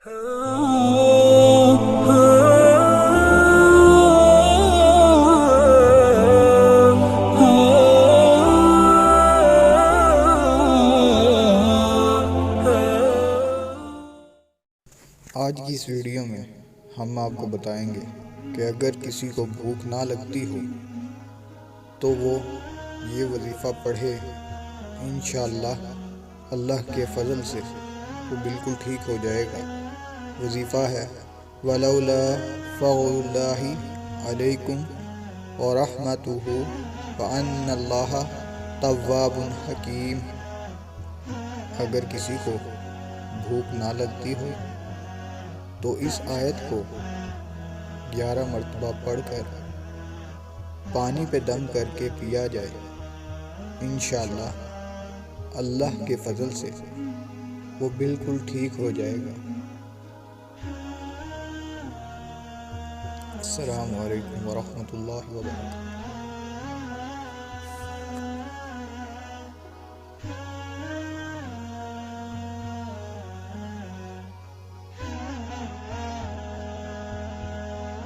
آج کی اس ویڈیو میں ہم آپ کو بتائیں گے کہ اگر کسی کو بھوک نہ لگتی ہو تو وہ یہ وظیفہ پڑھے، انشاءاللہ اللہ کے فضل سے وہ بالکل ٹھیک ہو جائے گا۔ وظیفہ ہے وَلَوْلَا فَضْلُ اللَّهِ عَلَيْكُمْ وَرَحْمَتُهُ وَأَنَّ اللَّهَ تَوَّابٌ حَکِیمٌ۔ اگر کسی کو بھوک نہ لگتی ہو تو اس آیت کو 11 مرتبہ پڑھ کر پانی پہ دم کر کے پیا جائے، انشاءاللہ اللہ کے فضل سے وہ بالکل ٹھیک ہو جائے گا۔ السلام علیکم ورحمۃ اللہ وبرکاتہ۔